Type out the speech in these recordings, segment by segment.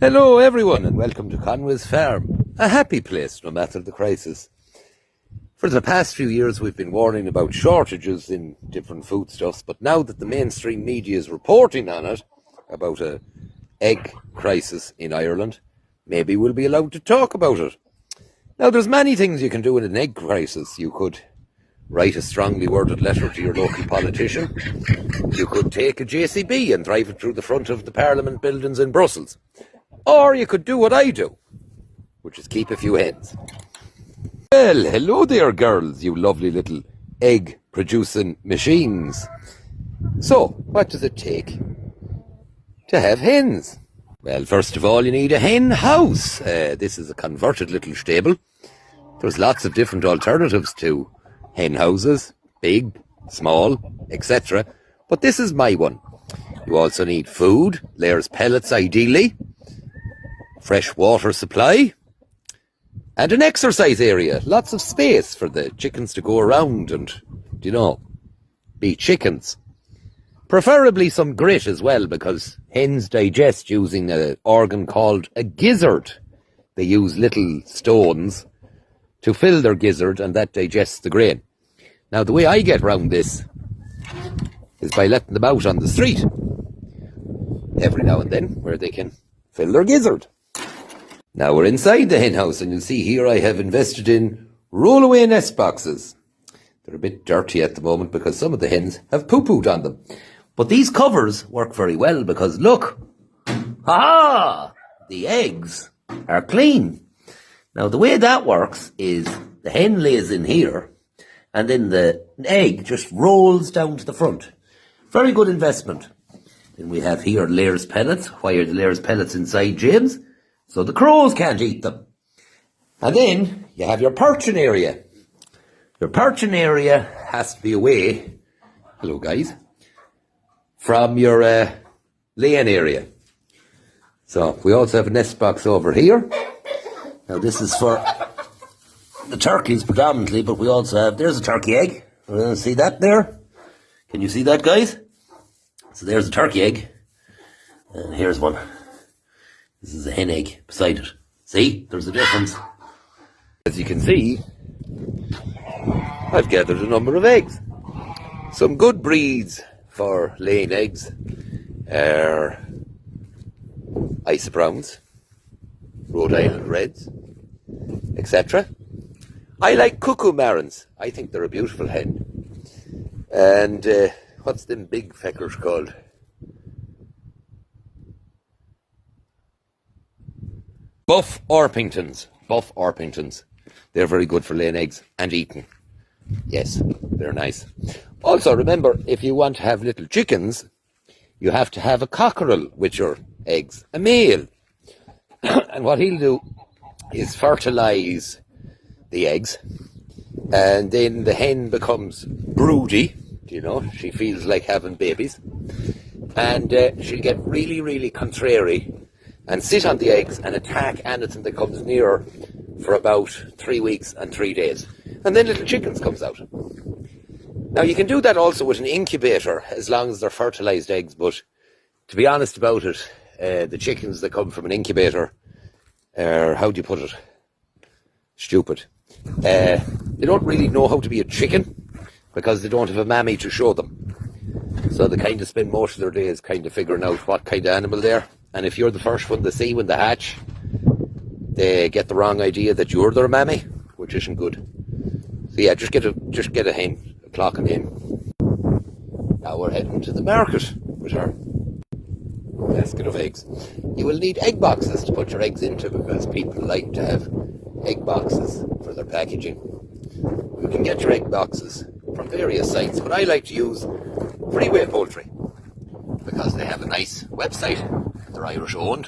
Hello everyone and welcome to Conway's Farm, a happy place no matter the crisis. For the past few years we've been warning about shortages in different foodstuffs, but now that the mainstream media is reporting on it, about a egg crisis in Ireland, maybe we'll be allowed to talk about it. Now there's many things you can do in an egg crisis. You could write a strongly worded letter to your local politician. You could take a JCB and drive it through the front of the Parliament buildings in Brussels. Or you could do what I do, which is keep a few hens. Well, hello there girls, you lovely little egg-producing machines. So, what does it take to have hens? Well, first of all, you need a hen house. This is a converted little stable. There's lots of different alternatives to hen houses, big, small, etc. But this is my one. You also need food, layers pellets ideally, fresh water supply, and an exercise area. Lots of space for the chickens to go around and, be chickens. Preferably some grit as well, because hens digest using an organ called a gizzard. They use little stones to fill their gizzard, and that digests the grain. Now, the way I get round this is by letting them out on the street every now and then, where they can fill their gizzard. Now we're inside the hen house, and you'll see here I have invested in roll-away nest boxes. They're a bit dirty at the moment because some of the hens have poo-pooed on them. But these covers work very well because look, ha-ha, the eggs are clean. Now the way that works is the hen lays in here and then the egg just rolls down to the front. Very good investment. Then we have here layers pellets. Why are the layers pellets inside, James? So the crows can't eat them. And then you have your perching area. Your perching area has to be away, hello guys, from your laying area. So we also have a nest box over here. Now this is for the turkeys predominantly, but we also have, there's a turkey egg. See that there? Can you see that, guys? So there's a turkey egg. And here's one. This is a hen egg beside it. See? There's a difference. As you can see, I've gathered a number of eggs. Some good breeds for laying eggs are Isa Browns, Rhode Island Reds, etc. I like cuckoo marrons. I think they're a beautiful hen. And what's them big feckers called? Buff Orpingtons. Buff Orpingtons. They're very good for laying eggs and eating. Yes, they're nice. Also, remember, if you want to have little chickens, you have to have a cockerel with your eggs, a male. And what he'll do is fertilise the eggs, and then the hen becomes broody, she feels like having babies, and she'll get really, really contrary and sit on the eggs and attack anything that comes near her for about 3 weeks and 3 days. And then little chickens comes out. Now you can do that also with an incubator as long as they're fertilised eggs, but to be honest about it, the chickens that come from an incubator are, how do you put it, stupid. They don't really know how to be a chicken because they don't have a mammy to show them. So they kind of spend most of their days kind of figuring out what kind of animal they are. And if you're the first one they see when they hatch, they get the wrong idea that you're their mammy, which isn't good. So yeah, just get a hen, a clocking hen. Now we're heading to the market with our basket of eggs. You will need egg boxes to put your eggs into because people like to have egg boxes for their packaging. You can get your egg boxes from various sites, but I like to use Freeway Poultry because they have a nice website. They're Irish owned.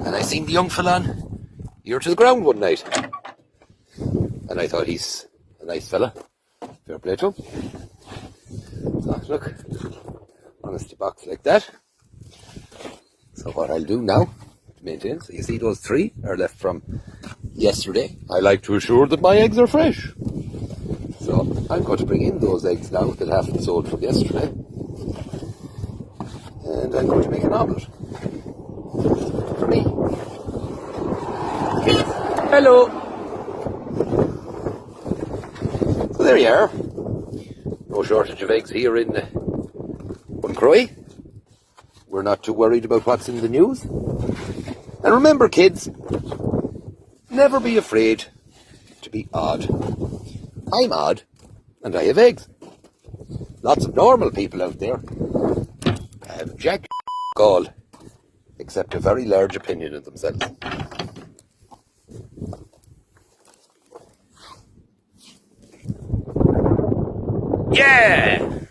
And I seen the young fella on Ear to the Ground one night. And I thought he's a nice fella. Fair play to him. So look, honesty box like that. So what I'll do now to maintain, so you see those 3 are left from yesterday. I like to assure that my eggs are fresh. So I'm going to bring in those eggs now that haven't sold from yesterday. And I'm going to make an omelette for me. Hello. So there you are. No shortage of eggs here in Croy. We're not too worried about what's in the news. And remember, kids, never be afraid to be odd. I'm odd, and I have eggs. Lots of normal people out there have jack all, except a very large opinion of themselves. Yeah!